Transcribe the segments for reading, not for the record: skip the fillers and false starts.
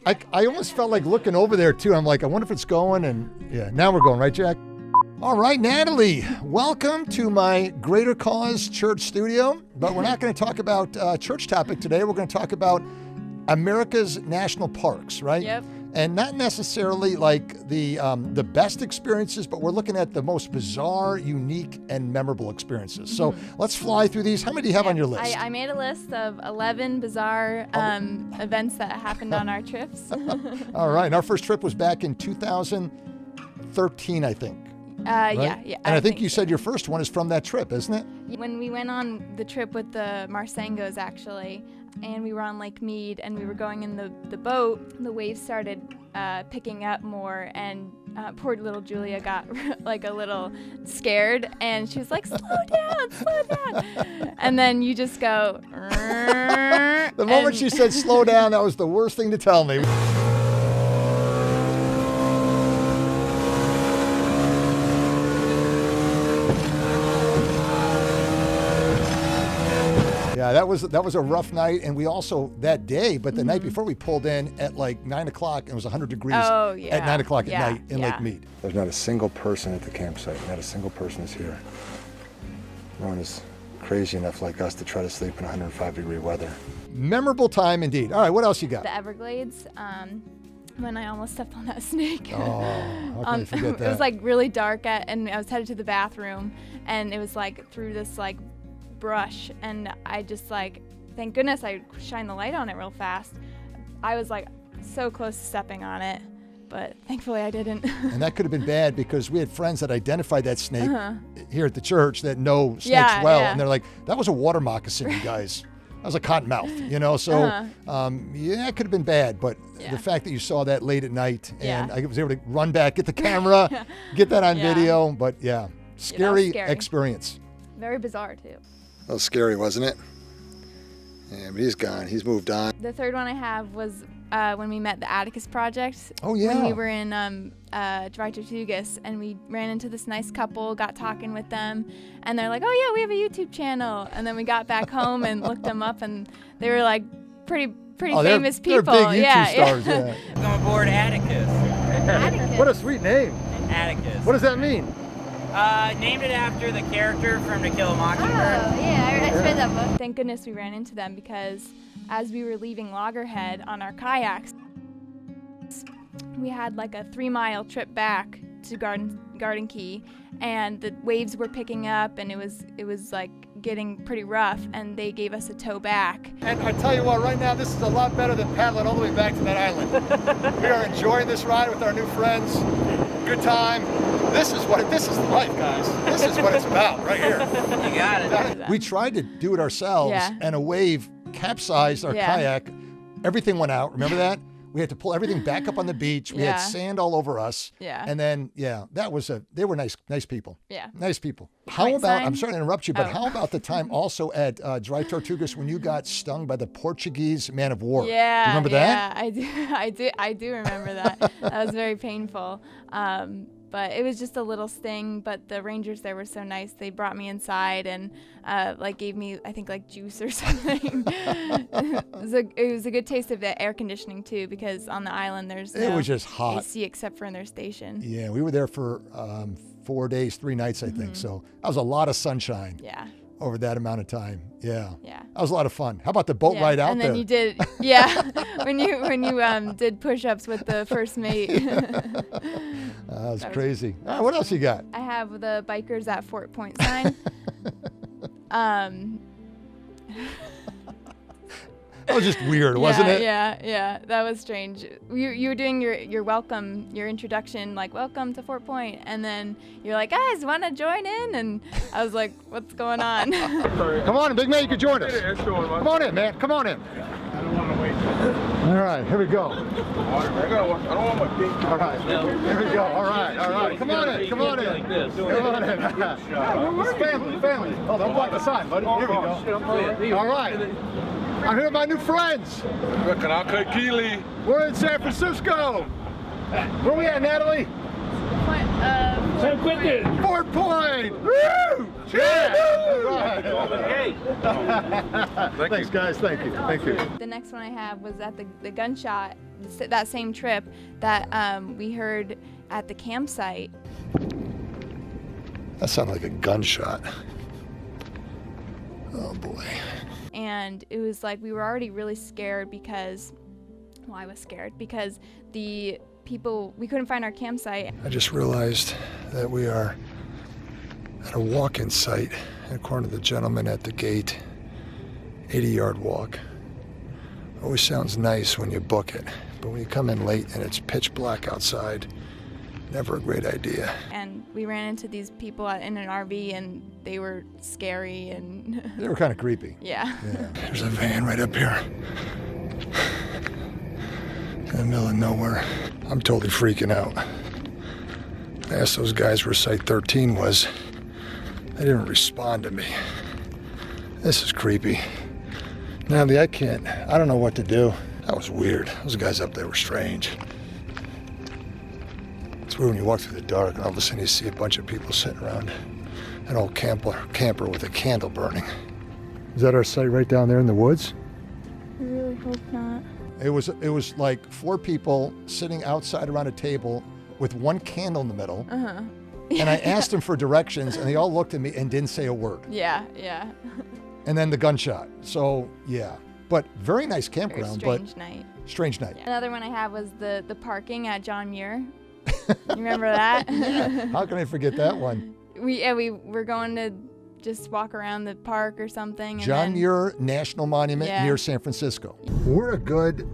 I almost felt like looking over there too. I'm like, I wonder if it's going, and yeah, now we're going, right, Jack? All right, Natalie, welcome to my Greater Cause Church studio, but we're not going to talk about church topic today. We're going to talk about America's national parks, right? Yep. And not necessarily like the best experiences, but we're looking at the most bizarre, unique, and memorable experiries. So let's fly through these. How many do you have on your list? I made a list of 11 bizarre events that happened on our trips. All right. And our first trip was back in 2013, I think. Right? Yeah. And I think you said your first one is from that trip, isn't it? When we went on the trip with the Marsengos, actually, and we were on Lake Mead, and we were going in the boat, the waves started picking up more, and poor little Julia got like a little scared, and she was like, slow down. And then you just go, the moment she said slow down, that was the worst thing to tell me. Yeah, that was a rough night, and we also that day, but the night before we pulled in at like 9 o'clock, and it was 100 degrees at 9 o'clock at night in Lake Mead. There's not a single person at the campsite. Not a single person is here. No one is crazy enough like us to try to sleep in 105-degree weather. Memorable time indeed. All right, what else you got? The Everglades. When I almost stepped on that snake. Oh, how can I forget that? It was like really dark, and I was headed to the bathroom, and it was like through this like brush, and I just like, thank goodness I shined the light on it real fast. I was like so close to stepping on it, but thankfully I didn't. And that could have been bad because we had friends that identified that snake here at the church that know snakes well, and they're like, that was a water moccasin, you guys. That was a cottonmouth, you know, so yeah, it could have been bad, but the fact that you saw that late at night, and I was able to run back, get the camera, get that on video, but scary experience. Very bizarre too. That was scary, wasn't it? Yeah, but he's gone. He's moved on. The third one I have was when we met the Atticus Project. Oh, yeah. When we were in Dry Tortugas, and we ran into this nice couple, got talking with them, and they're like, oh yeah, we have a YouTube channel. And then we got back home and looked them up, and they were like pretty famous people. They're big YouTube stars, yeah. Welcome aboard Atticus. Atticus. What a sweet name. Atticus. What does that mean? Named it after the character from To Kill a Mockingbird. Oh, yeah, I read that book. Thank goodness we ran into them, because as we were leaving Loggerhead on our kayaks, we had like a 3-mile trip back to Garden Key, and the waves were picking up, and it was like getting pretty rough, and they gave us a tow back. And I tell you what, right now this is a lot better than paddling all the way back to that island. We are enjoying this ride with our new friends. Good time. This is life, guys. This is what it's about right here. You got it. We tried to do it ourselves, and a wave capsized our kayak. Everything went out. Remember that? We had to pull everything back up on the beach. We had sand all over us. Yeah. And then, they were nice people. Yeah. Nice people. How about, I'm sorry to interrupt you, but how about the time also at Dry Tortugas when you got stung by the Portuguese man of war? Yeah. Do you remember that? I do remember that. That was very painful. But it was just a little sting, but the rangers there were so nice. They brought me inside and like gave me, I think, like juice or something. It was a good taste of the air conditioning too, because on the island there's no it was just hot. AC except for in their station. Yeah, we were there for 4 days, 3 nights, I think. So that was a lot of sunshine. Yeah. Over that amount of time. Yeah. Yeah. That was a lot of fun. How about the boat ride out there? And then you did, when you did push-ups with the first mate. That was crazy. All right, what else you got? I have the bikers at Fort Point sign. That was just weird, wasn't it? Yeah. That was strange. You were doing your welcome, your introduction, like, welcome to Fort Point. And then you're like, guys, want to join in? And I was like, what's going on? Come on, big man, you can join us. Come on in, man. Come on in. I don't want to wait. All right, here we go. I don't want my pink. All right, here we go. All right. Come on in. Come on in. It's family. Oh, don't block the sign, buddy. Here we go. All right. I'm here with my new friends. We're in San Francisco. Where we at, Natalie? San Quentin. Fort Point. Woo! Yeah. Thanks, guys. Thank you. The next one I have was at the gunshot that same trip that we heard at the campsite. That sounded like a gunshot. Oh boy. And it was like we were already really scared because, well, I was scared because we couldn't find our campsite. I just realized that we are at a walk-in site, according to the gentleman at the gate, 80-yard walk. Always sounds nice when you book it, but when you come in late and it's pitch black outside, never a great idea. And we ran into these people in an RV, and they were scary, and They were kind of creepy. yeah. There's a van right up here. In the middle of nowhere. I'm totally freaking out. I asked those guys where Site 13 was. They didn't respond to me. This is creepy. Natalie, I don't know what to do. That was weird. Those guys up there were strange. It's weird when you walk through the dark and all of a sudden you see a bunch of people sitting around an old camper with a candle burning. Is that our site right down there in the woods? I really hope not. It was like 4 people sitting outside around a table with one candle in the middle. Uh-huh. And I asked them for directions, and they all looked at me and didn't say a word. Yeah. And then the gunshot. So, yeah. But very nice Very campground. strange night. Strange night. Another one I have was the parking at John Muir. You remember that? Yeah. How can I forget that one? We were going to just walk around the park or something. And John then, Muir National Monument Yeah. near San Francisco. We're a good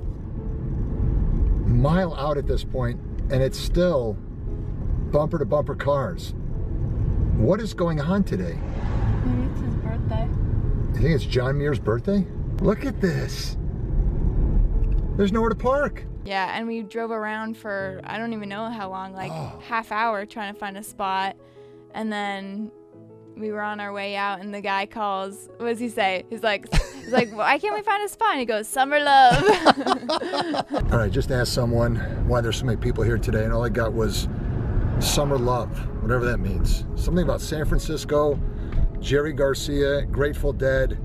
mile out at this point, and it's still bumper to bumper cars. What is going on today? Maybe it's his birthday. You think it's John Muir's birthday? Look at this. There's nowhere to park. Yeah, and we drove around for I don't even know how long, like half hour trying to find a spot. And then we were on our way out, and the guy calls. What does he say? He's like, why can't we find a spot? And he goes, summer love. All right, just asked someone why there's so many people here today, and all I got was summer love, whatever that means. Something about San Francisco, Jerry Garcia, Grateful Dead,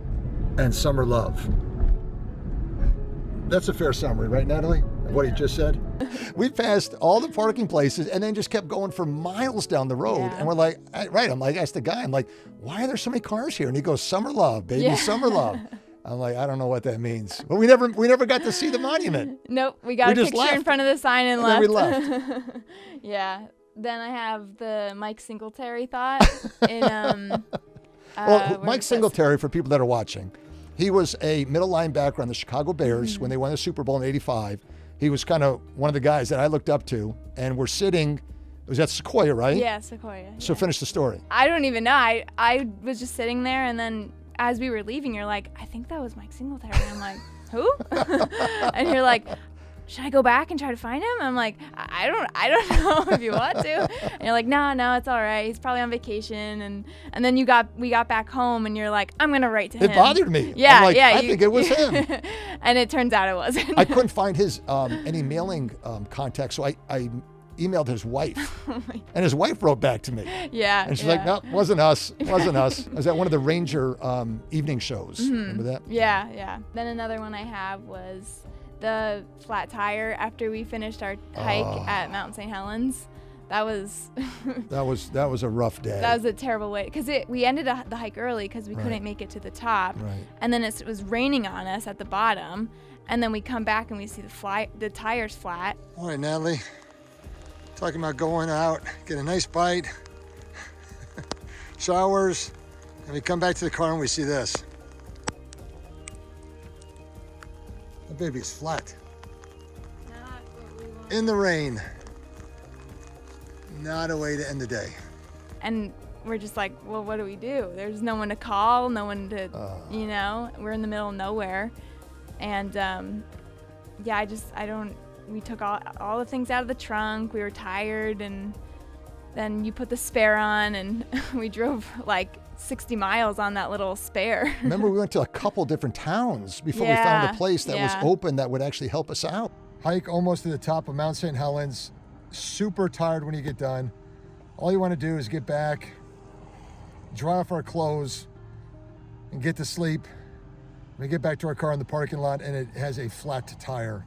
and summer love. That's a fair summary, right, Natalie, of what he just said? We passed all the parking places and then just kept going for miles down the road. Yeah. And we're like, I'm like, asked the guy, I'm like, why are there so many cars here? And he goes, summer love, baby, Yeah. summer love. I'm like, I don't know what that means. But we never got to see the monument. Nope, we got a just picture left. in front of the sign and And then left. we left. Yeah. Then I have the Mike Singletary thought in Well, where Mike it says- Singletary, for people that are watching, he was a middle linebacker on the Chicago Bears when they won the Super Bowl in '85. He was kind of one of the guys that I looked up to, and we're sitting, it was at Sequoia, right? Yeah, Sequoia. So yeah. finish the story. I don't even know. I was just sitting there, and then as we were leaving, you're like, I think that was Mike Singletary. And I'm like, who? And you're like, should I go back and try to find him? I'm like, I don't know if you want to. And you're like, no, it's all right. He's probably on vacation. And then we got back home, and you're like, I'm gonna write to him. It bothered me. Yeah, I'm like, yeah. I think it was him. And it turns out it wasn't. I couldn't find his any mailing contact, so I emailed his wife, and his wife wrote back to me. Yeah. And she's yeah. like, no, wasn't us. Wasn't us. I was at one of the Ranger evening shows. Remember that? Yeah. Then another one I have was the flat tire after we finished our hike at Mount St. Helens. That was that was a rough day. that was a terrible way because we ended the hike early because we couldn't make it to the top. Right. And then it was raining on us at the bottom, and then we come back and we see the tires flat. All right, Natalie. Talking about going out, get a nice bite, showers, and we come back to the car and we see this. That baby's flat. In the rain. Not a way to end the day. And we're just like, well, what do we do? There's no one to call, no one to, we're in the middle of nowhere. And we took all the things out of the trunk. We were tired, and then you put the spare on, and we drove like 60 miles on that little spare. Remember, we went to a couple different towns before we found a place that was open that would actually help us out. Hike almost to the top of Mount St. Helens. Super tired when you get done. All you want to do is get back, dry off our clothes, and get to sleep. We get back to our car in the parking lot, and it has a flat tire.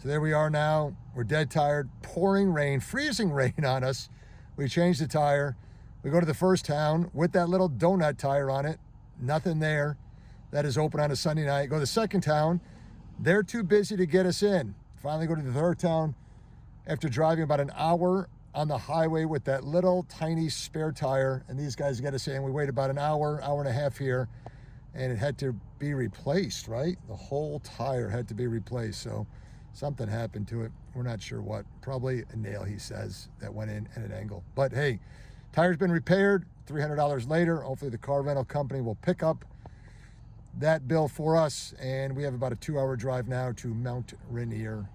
So there we are now. We're dead tired. Pouring rain, freezing rain on us. We changed the tire. We go to the first town with that little donut tire on it. Nothing there. That is open on a Sunday night. Go to the second town. They're too busy to get us in. Finally go to the third town after driving about an hour on the highway with that little tiny spare tire. And these guys get us in. We wait about an hour, hour and a half here. And it had to be replaced, right? The whole tire had to be replaced. So something happened to it. We're not sure what. Probably a nail, he says, that went in at an angle. But hey, tire's been repaired. $300 later. Hopefully the car rental company will pick up that bill for us. And we have about a 2-hour drive now to Mount Rainier.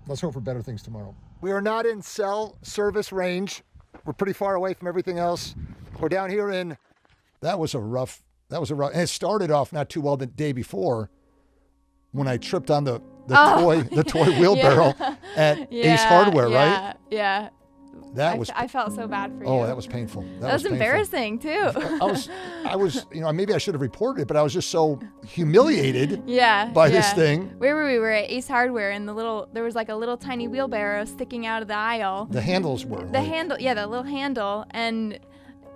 Let's hope for better things tomorrow. We are not in cell service range. We're pretty far away from everything else. We're down here in... That was a rough... And it started off not too well the day before when I tripped on the toy wheelbarrow at Ace Hardware, right? Yeah. I felt so bad for you. Oh, that was painful. That was embarrassing too. I was, maybe I should have reported it, but I was just so humiliated by this thing. Where were we? We were at Ace Hardware, and there was like a little tiny wheelbarrow sticking out of the aisle. The handles were. The little handle, and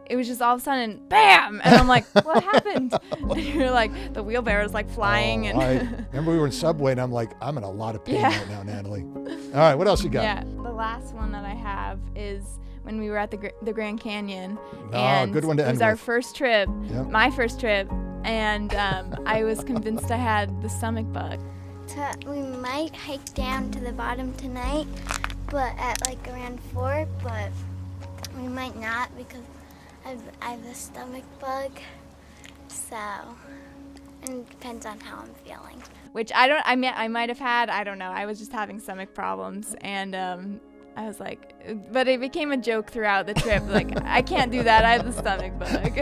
it was just all of a sudden, bam! And I'm like, what happened? And you're like, the wheelbarrow's like flying. I remember we were in Subway, and I'm like, I'm in a lot of pain right now, Natalie. All right, what else you got? Yeah, the last one that I have is when we were at the Grand Canyon. And good one to end with. It was our first trip, my first trip, and I was convinced I had the stomach bug. We might hike down to the bottom tonight, but at like around 4, but we might not because I have a stomach bug, so it depends on how I'm feeling. Which I might have had, I don't know. I was just having stomach problems, and I was like, but it became a joke throughout the trip. Like, I can't do that. I have the stomach bug.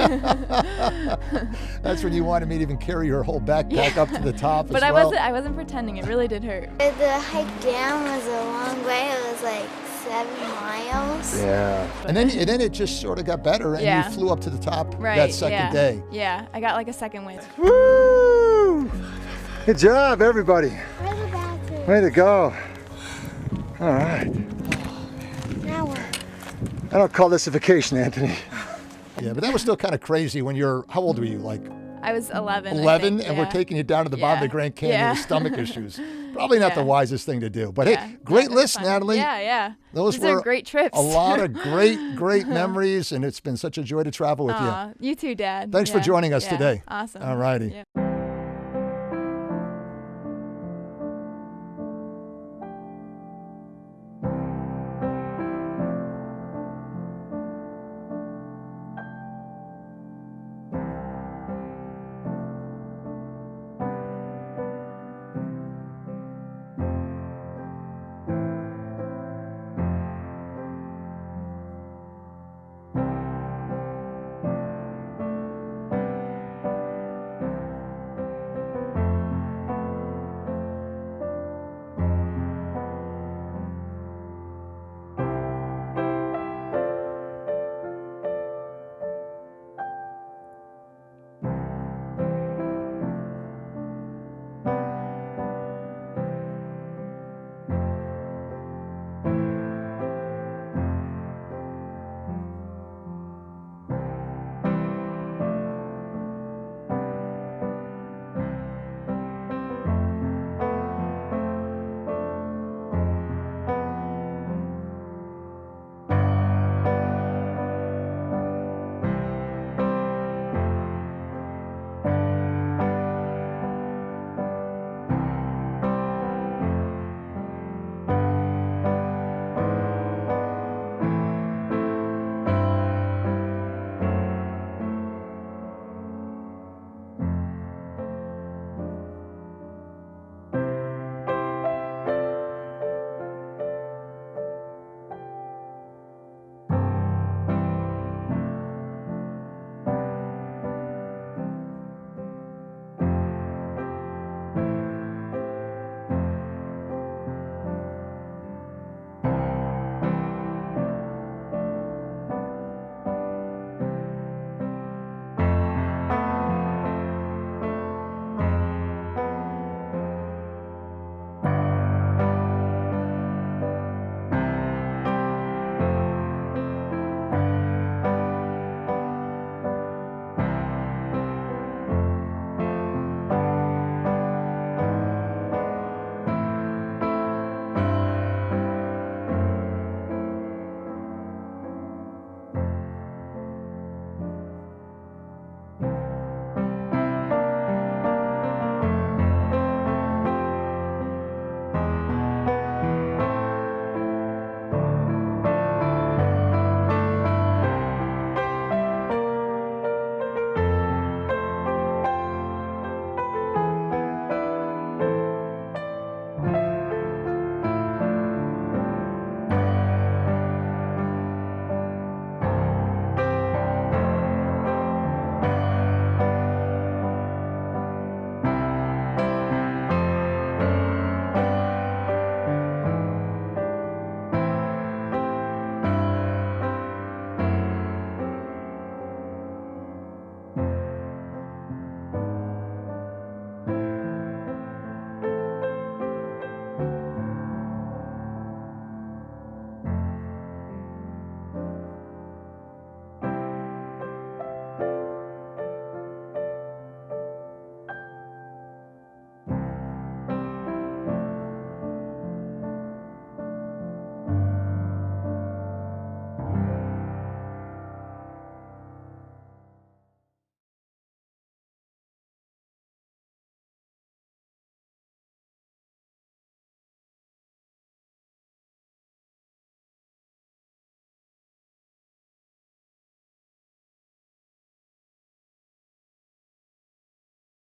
That's when you wanted me to even carry your whole backpack up to the top. But I wasn't pretending. It really did hurt. The hike down was a long way. It was like 7 miles. Yeah. And then it just sort of got better, and you flew up to the top that second day. Yeah. I got like a second wind. Woo! Good job, everybody. Where's the bathroom? Way to go. All right. Now what? I don't call this a vacation, Anthony. Yeah, but that was still kind of crazy when how old were you? Like, I was 11. 11, and we're taking you down to the bottom of the Grand Canyon with stomach issues. Probably not the wisest thing to do. But hey, great list, Natalie. Yeah. These were great trips. A lot of great memories, and it's been such a joy to travel with you. You too, Dad. Thanks for joining us today. Awesome. All righty.